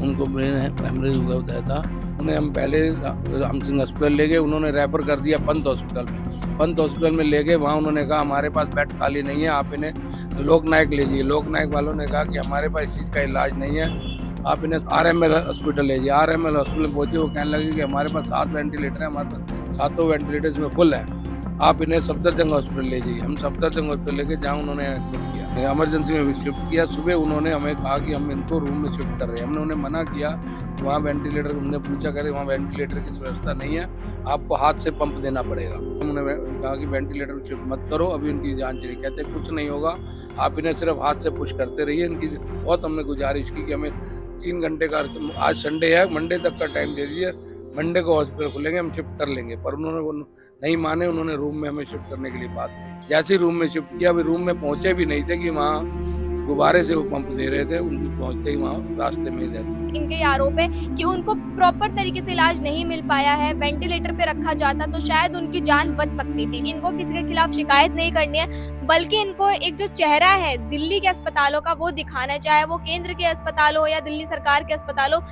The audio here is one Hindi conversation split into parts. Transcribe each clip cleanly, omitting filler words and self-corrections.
उनको ब्रेन हेमरेज हुआ बताया था। उन्हें हम पहले राम सिंह हॉस्पिटल ले गए, उन्होंने रेफर कर दिया पंत हॉस्पिटल में। पंत हॉस्पिटल में ले गए, वहाँ उन्होंने कहा हमारे पास बेड खाली नहीं है, आप इन्हें लोकनायक ले जाइए। लोकनायक वालों ने कहा कि हमारे पास इस चीज़ का इलाज नहीं है, आप इन्हें आरएमएल हॉस्पिटल ले जाइए। आरएमएल हॉस्पिटल पहुंचे, वो कहने लगे कि हमारे पास 7 वेंटिलेटर है, हमारे पास 7 वेंटिलेटर्स में फुल है, आप इन्हें सफदरजंग हॉस्पिटल ले जाइए। हम सफदरजंग हॉस्पिटल लेके जहाँ उन्होंने एडमिट किया, इमरजेंसी में भी शिफ्ट किया। सुबह उन्होंने हमें कहा कि हम इनको रूम में शिफ्ट कर रहे हैं। हमने उन्हें मना किया कि वहाँ वेंटिलेटर, हमने पूछा करे वहाँ वेंटिलेटर की व्यवस्था नहीं है, आपको हाथ से पंप देना पड़ेगा। उन्होंने कहा कि वेंटिलेटर शिफ्ट मत करो, अभी उनकी जान चली। कहते कुछ नहीं होगा, आप इन्हें सिर्फ हाथ से पुश करते रहिए। इनकी बहुत हमने गुजारिश की कि हमें 3 घंटे का, आज संडे है, मंडे तक का टाइम दे दीजिए, मंडे को हॉस्पिटल खुलेंगे, हम शिफ्ट कर लेंगे। पर उन्होंने वो नहीं माने, उन्होंने रूम में हमें शिफ्ट करने के लिए बात की। जैसे ही रूम में शिफ्ट किया, अभी रूम में पहुंचे भी नहीं थे कि वहाँ गुब्बारे से वो पंप दे रहे थे, उनको पहुंचते ही वहाँ रास्ते में ही इनके ये आरोप है कि उनको प्रॉपर तरीके से इलाज नहीं मिल पाया है, वेंटिलेटर पे रखा जाता तो शायद उनकी जान बच सकती थी। इनको किसी के खिलाफ शिकायत नहीं करनी है, बल्कि इनको एक जो चेहरा है दिल्ली के अस्पतालों का वो दिखाना है, चाहे वो केंद्र के अस्पताल हो या दिल्ली सरकार के अस्पताल हो।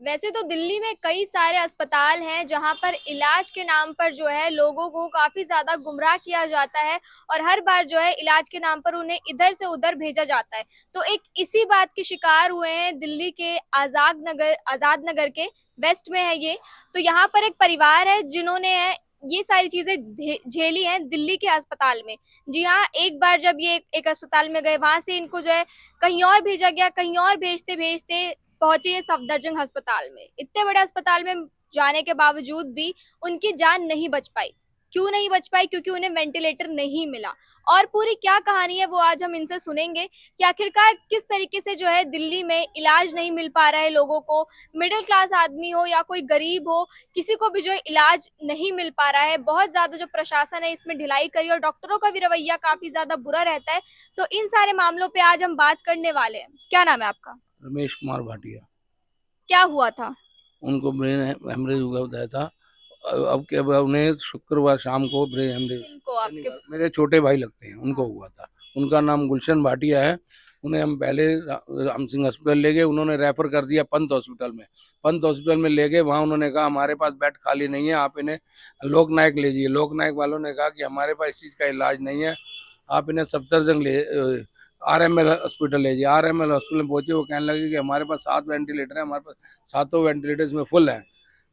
वैसे तो दिल्ली में कई सारे अस्पताल हैं जहां पर इलाज के नाम पर जो है लोगों को काफी ज्यादा गुमराह किया जाता है और हर बार जो है इलाज के नाम पर उन्हें इधर से उधर भेजा जाता है। तो एक इसी बात के शिकार हुए हैं दिल्ली के आजाद नगर के वेस्ट में है ये। तो यहाँ पर एक परिवार है जिन्होंने ये सारी चीजें झेली हैं दिल्ली के अस्पताल में। जी हाँ, एक बार जब ये एक अस्पताल में गए, वहां से इनको जो है कहीं और भेजा गया, कहीं और भेजते भेजते पहुंचे ये सफदरजंग अस्पताल में। इतने बड़े अस्पताल में जाने के बावजूद भी उनकी जान नहीं बच पाई। क्यों नहीं बच पाई? क्योंकि उन्हें वेंटिलेटर नहीं मिला। और पूरी क्या कहानी है वो आज हम इनसे सुनेंगे कि आखिरकार किस तरीके से जो है दिल्ली में इलाज नहीं मिल पा रहा है लोगों को। मिडिल क्लास आदमी हो या कोई गरीब हो, किसी को भी जो है इलाज नहीं मिल पा रहा है। बहुत ज्यादा जो प्रशासन है इसमें ढिलाई करी और डॉक्टरों का भी रवैया काफी ज्यादा बुरा रहता है। तो इन सारे मामलों पे आज हम बात करने वाले हैं। क्या नाम है आपका? रमेश कुमार भाटिया। क्या हुआ था? उनको ब्रेन हेमरेज हुआ बताया था। अब क्या, उन्हें शुक्रवार शाम को ब्रेन हेमरेज, किनको? आपके? मेरे छोटे भाई लगते हैं, उनको हुआ था। उनका नाम गुलशन भाटिया है। उन्हें हम पहले राम सिंह हॉस्पिटल ले गए, उन्होंने रेफर कर दिया पंत हॉस्पिटल में। पंत हॉस्पिटल में ले गए, वहाँ उन्होंने कहा हमारे पास बेड खाली नहीं है, आप इन्हें लोकनायक ले जाइए। लोकनायक वालों ने कहा कि हमारे पास इस चीज़ का इलाज नहीं है, आप इन्हें सफदरजंग ले आरएमएल हॉस्पिटल ले जाइए। आरएमएल हॉस्पिटल में पहुंचे, वो कहने लगे कि हमारे पास 7 वेंटिलेटर है, हमारे पास 7 वेंटिलेटर्स में फुल है,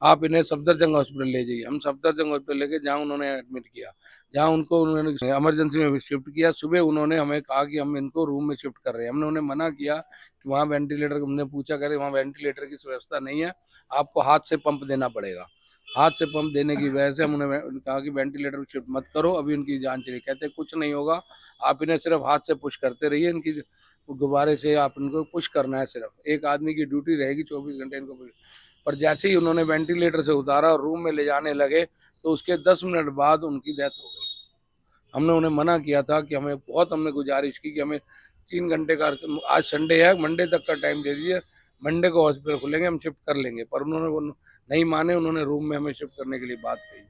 आप इन्हें सफदरजंग हॉस्पिटल ले जाइए। हम सफदरजंग हॉस्पिटल लेके जहाँ उन्होंने एडमिट किया, जहाँ उनको उन्होंने इमरजेंसी में भी शिफ्ट किया। सुबह उन्होंने हमें कहा कि हम इनको रूम में शिफ्ट कर रहे हैं। हमने उन्हें मना किया कि वहाँ वेंटिलेटर, हमने पूछा करे वहाँ वेंटिलेटर की व्यवस्था नहीं है, आपको हाथ से पंप देना पड़ेगा। हाथ से पंप देने की वजह से हम उन्हें कहा कि वेंटिलेटर शिफ्ट मत करो, अभी उनकी जान चली। कहते कुछ नहीं होगा, आप इन्हें सिर्फ हाथ से पुश करते रहिए। इनकी गुब्बारे से आप इनको पुश करना है, सिर्फ एक आदमी की ड्यूटी रहेगी 24 घंटे इनको पुश। पर जैसे ही उन्होंने वेंटिलेटर से उतारा और रूम में ले जाने लगे, तो उसके 10 मिनट बाद उनकी डेथ हो गई। हमने उन्हें मना किया था कि हमें बहुत, हमने गुजारिश की कि हमें 3 घंटे का, आज संडे है, मंडे तक का टाइम दे दीजिए, मंडे को हॉस्पिटल खुलेंगे, हम शिफ्ट कर लेंगे। पर उन्होंने वो नहीं माने, उन्होंने रूम में हमें शिफ्ट करने के लिए बात कही।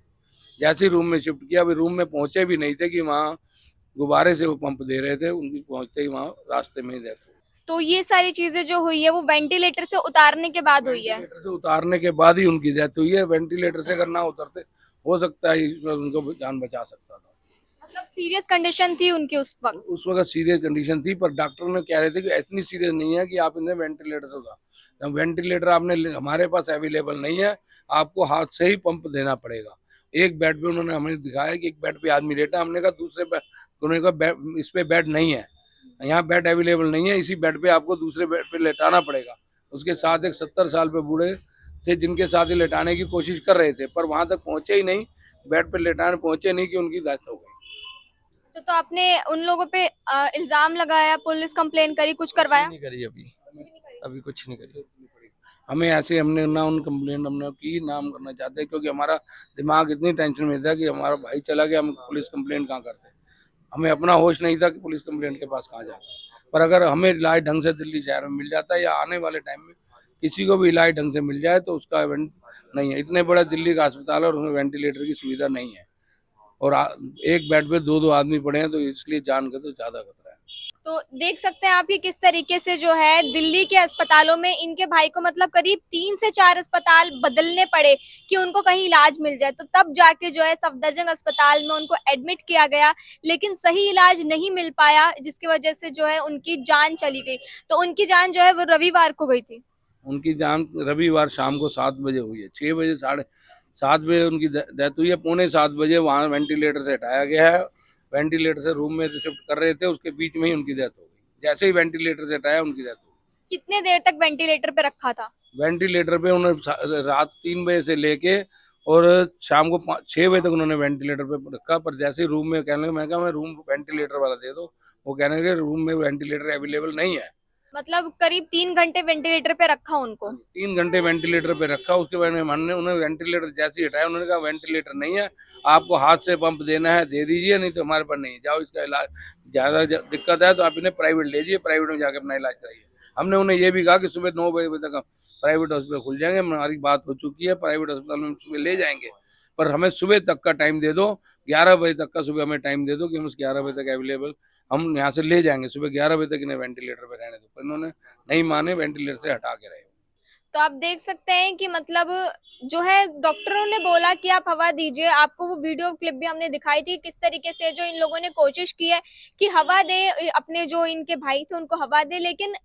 जैसे ही रूम में शिफ्ट किया, अभी रूम में पहुंचे भी नहीं थे कि वहाँ गुब्बारे से वो पंप दे रहे थे, उनकी पहुंचते ही वहाँ रास्ते में ही डेथ हो गई। तो ये सारी चीजें जो हुई है वो वेंटिलेटर से उतारने के बाद हुई है? वेंटिलेटर से उतारने के बाद ही उनकी डेथ हुई है। वेंटिलेटर से अगर ना उतरते, हो सकता है उनको जान बचा सकता था। मतलब सीरियस कंडीशन थी उनकी उस वक्त? उस वक्त सीरियस कंडीशन थी, पर डॉक्टर ने कह रहे थे कि इतनी सीरियस नहीं है कि आप इन्हें वेंटिलेटर से उतार। वेंटिलेटर आपने हमारे पास अवेलेबल नहीं है, आपको हाथ से ही पंप देना पड़ेगा। एक बेड पे उन्होंने हमें दिखाया कि एक बेड पे आदमी लेटा, हमने कहा दूसरे बेड, उन्होंने कहा इस पे बेड नहीं है, यहाँ बेड अवेलेबल नहीं है, इसी बेड पे आपको दूसरे बेड पे लेटाना पड़ेगा। उसके साथ एक 70 साल पे बूढ़े थे, जिनके साथ ही लेटाने की कोशिश कर रहे थे, पर वहां तक पहुंचे ही नहीं, बेड पे लेटाने पहुंचे नहीं कि उनकी डेथ हो गई। तो आपने उन लोगों पे इल्जाम लगाया, पुलिस कंप्लेन करी, कुछ करवाया? नहीं करी अभी। अभी कुछ नहीं करी। हमें ऐसे, हमने ना उन कंप्लेंट हमने की, ना हम करना चाहते, क्योंकि हमारा दिमाग इतनी टेंशन में था कि हमारा भाई चला गया, हम पुलिस कंप्लेंट कहाँ करते। हमें अपना होश नहीं था कि पुलिस कंप्लेंट के पास कहाँ जाता। पर अगर हमें इलाज ढंग से दिल्ली शहर में मिल जाता है, या आने वाले टाइम में किसी को भी इलाज ढंग से मिल जाए, तो उसका इवेंट नहीं है। इतने बड़ा दिल्ली का अस्पताल है और उसमें वेंटिलेटर की सुविधा नहीं है, और एक बेड पे 2-2 आदमी पड़े हैं, तो इसलिए जान का तो ज़्यादा खतरा है। तो देख सकते हैं आप कि किस तरीके से जो है दिल्ली के अस्पतालों में इनके भाई को मतलब करीब 3 से 4 अस्पताल बदलने पड़े कि उनको कहीं इलाज मिल जाए, तो तब जाके जो है सफदरजंग अस्पताल में उनको एडमिट किया गया, लेकिन सही इलाज नहीं मिल पाया, जिसकी वजह से जो है उनकी जान चली गई। तो उनकी जान जो है वो रविवार को गई थी। उनकी जान रविवार शाम को 7 बजे हुई है। 6 बजे 7:30 उनकी डेथ हुई है। 6:45 वहाँ वेंटिलेटर से हटाया गया है। वेंटिलेटर से रूम में शिफ्ट कर रहे थे, उसके बीच में ही उनकी डेथ हो गई। जैसे ही वेंटिलेटर से हटाया उनकी डेथ हो गई। कितने देर तक वेंटिलेटर पे रखा था? वेंटिलेटर पे उन्होंने रात 3 बजे से लेके और शाम को 6 बजे तक उन्होंने वेंटिलेटर पे रखा। पर जैसे ही रूम में कहने लगे, मैं कहा मैं रूम वेंटिलेटर वाला दे दो, वो कहने लगे रूम में वेंटिलेटर अवेलेबल नहीं है। मतलब करीब 3 घंटे वेंटिलेटर पे रखा उनको। 3 घंटे वेंटिलेटर पे रखा। उसके बाद में हमने उन्हें वेंटिलेटर जैसे ही हटाया, उन्होंने कहा वेंटिलेटर नहीं है, आपको हाथ से पंप देना है दे दीजिए, नहीं तो हमारे पास नहीं, जाओ इसका इलाज ज़्यादा दिक्कत है तो आप इन्हें प्राइवेट ले जाइए, प्राइवेट में जाकर अपना इलाज कराइए। हमने उन्हें ये भी कहा कि सुबह 9 बजे तक प्राइवेट हॉस्पिटल खुल जाएंगे, हमारी बात हो चुकी है, प्राइवेट अस्पताल में सुबह ले जाएंगे, पर हमें सुबह तक का टाइम दे दो, 11 बजे तक का सुबह हमें टाइम दे दो कि हम उस 11 बजे तक अवेलेबल हम यहाँ से ले जाएंगे, सुबह 11 बजे तक इन्हें वेंटिलेटर पे रहने दो। पर इन्होंने नहीं माने, वेंटिलेटर से हटा के रहे। तो आप देख सकते हैं कि मतलब जो है डॉक्टरों ने बोला कि आप हवा दीजिए, आपको वो वीडियो क्लिप भी हमने दिखाई थी किस तरीके से जो इन लोगों ने कोशिश की है कि हवा दे, अपने जो इनके भाई थे उनको हवा दे, लेकिन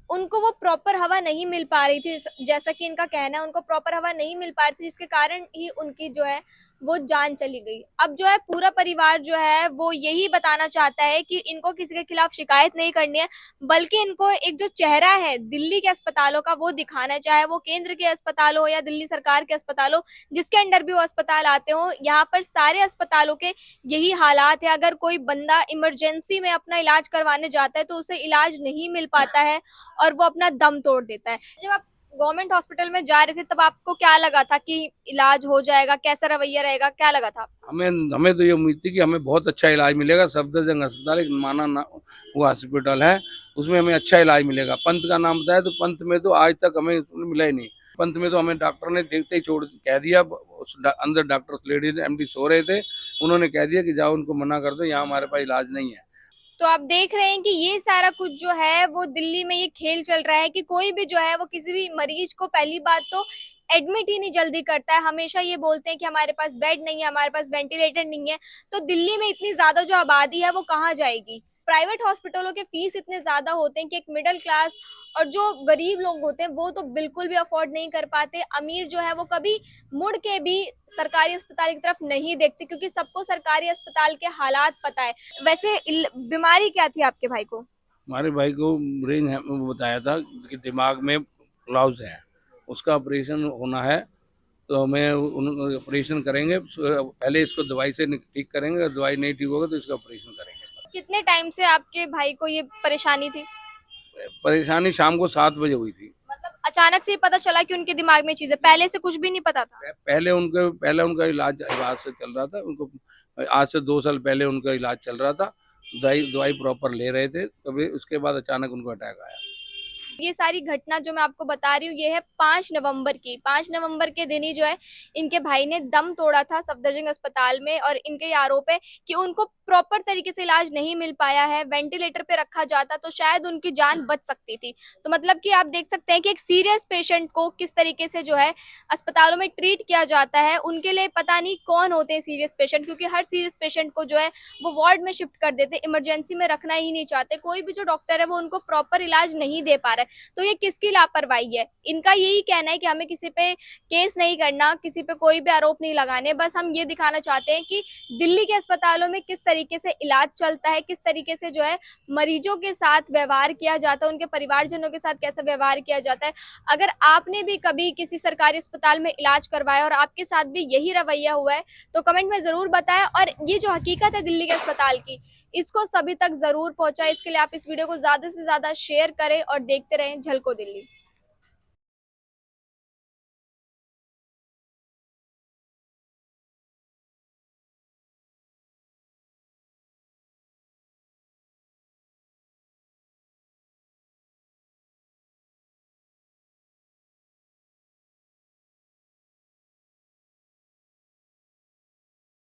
उनको वो प्रॉपर हवा नहीं मिल पा रही थी। जैसा कि इनका कहना है उनको प्रॉपर हवा नहीं मिल पा रही थी, जिसके कारण ही उनकी जो है वो जान चली गई। अब जो है पूरा परिवार जो है वो यही बताना चाहता है कि इनको किसी के खिलाफ शिकायत नहीं करनी है, बल्कि इनको एक जो चेहरा है दिल्ली के अस्पतालों का वो दिखाना, चाहे वो केंद्र के अस्पताल हो या दिल्ली सरकार के अस्पताल हो, जिसके अंडर भी वो अस्पताल आते हो। यहाँ पर सारे अस्पतालों के यही हालात है। अगर कोई बंदा इमरजेंसी में अपना इलाज करवाने जाता है तो उसे इलाज नहीं मिल पाता है और वो अपना दम तोड़ देता है। जब आप गवर्नमेंट हॉस्पिटल में जा रहे थे तब आपको क्या लगा था कि इलाज हो जाएगा, कैसा रवैया रहेगा, क्या लगा था? हमें हमें तो ये उम्मीद थी कि हमें बहुत अच्छा इलाज मिलेगा। सफदरजंग अस्पताल एक माना ना वो हॉस्पिटल है, उसमें हमें अच्छा इलाज मिलेगा। पंत का नाम बताया तो पंत में तो आज तक हमें मिला ही नहीं। पंत में तो हमें डॉक्टर ने देखते ही छोड़ कह दिया, अंदर डॉक्टर लेडी एमडी सो रहे थे, उन्होंने कह दिया कि जाओ उनको मना कर दो, यहाँ हमारे पास इलाज नहीं है। तो आप देख रहे हैं कि ये सारा कुछ जो है वो दिल्ली में ये खेल चल रहा है कि कोई भी जो है वो किसी भी मरीज को पहली बात तो एडमिट ही नहीं जल्दी करता है। हमेशा ये बोलते हैं कि हमारे पास बेड नहीं है, हमारे पास वेंटिलेटर नहीं है। तो दिल्ली में इतनी ज्यादा जो आबादी है वो कहाँ जाएगी? प्राइवेट हॉस्पिटलों के फीस इतने ज्यादा होते हैं कि एक मिडिल क्लास और जो गरीब लोग होते हैं वो तो बिल्कुल भी अफोर्ड नहीं कर पाते। अमीर जो है वो कभी मुड़ के भी सरकारी अस्पताल की तरफ नहीं देखते, क्योंकि सबको सरकारी अस्पताल के हालात पता है। वैसे बीमारी क्या थी आपके भाई को? हमारे भाई को ब्रेन बताया था कि दिमाग में क्लाउज है, उसका ऑपरेशन होना है, तो हमें ऑपरेशन करेंगे। पहले इसको दवाई से ठीक करेंगे, अगर दवाई नहीं ठीक होगा तो इसका ऑपरेशन करेंगे। कितने टाइम से आपके भाई को ये परेशानी थी? परेशानी शाम को 7 बजे हुई थी। मतलब अचानक से ही पता चला कि उनके दिमाग में चीजें, पहले से कुछ भी नहीं पता था? पहले उनका इलाज आज से चल रहा था, उनको आज से 2 साल पहले उनका इलाज चल रहा था, दवाई प्रॉपर ले रहे थे, तभी उसके बाद अचानक उनको अटैक आया। ये सारी घटना जो मैं आपको बता रही हूँ ये है 5 नवंबर की। 5 नवंबर के दिन ही जो है इनके भाई ने दम तोड़ा था सफदरजंग अस्पताल में, और इनके ये आरोप है कि उनको प्रॉपर तरीके से इलाज नहीं मिल पाया है। वेंटिलेटर पे रखा जाता तो शायद उनकी जान बच सकती थी। तो मतलब कि आप देख सकते हैं कि एक सीरियस पेशेंट को किस तरीके से जो है अस्पतालों में ट्रीट किया जाता है। उनके लिए पता नहीं कौन होते हैं सीरियस पेशेंट, क्योंकि हर सीरियस पेशेंट को जो है वो वार्ड में शिफ्ट कर देते, इमरजेंसी में रखना ही नहीं चाहते। कोई भी जो डॉक्टर है वो उनको प्रॉपर इलाज नहीं दे पा रहा है। तो ये किसकी लापरवाही है? इनका यही कहना है कि हमें किसी पे केस नहीं करना, किसी पे कोई भी आरोप नहीं लगाने, बस हम ये दिखाना चाहते हैं कि दिल्ली के अस्पतालों में किस तरीके से इलाज चलता है, किस तरीके से जो है मरीजों के साथ व्यवहार किया जाता है, उनके परिवारजनों के साथ कैसा व्यवहार किया जाता है। अगर आपने भी कभी किसी सरकारी अस्पताल में इलाज करवाया और आपके साथ भी यही रवैया हुआ है तो कमेंट में जरूर बताएं, और ये जो हकीकत है दिल्ली के अस्पताल की इसको सभी तक जरूर पहुंचाएं। इसके लिए आप इस वीडियो को ज्यादा से ज्यादा शेयर करें और देखते रहें झलको दिल्ली।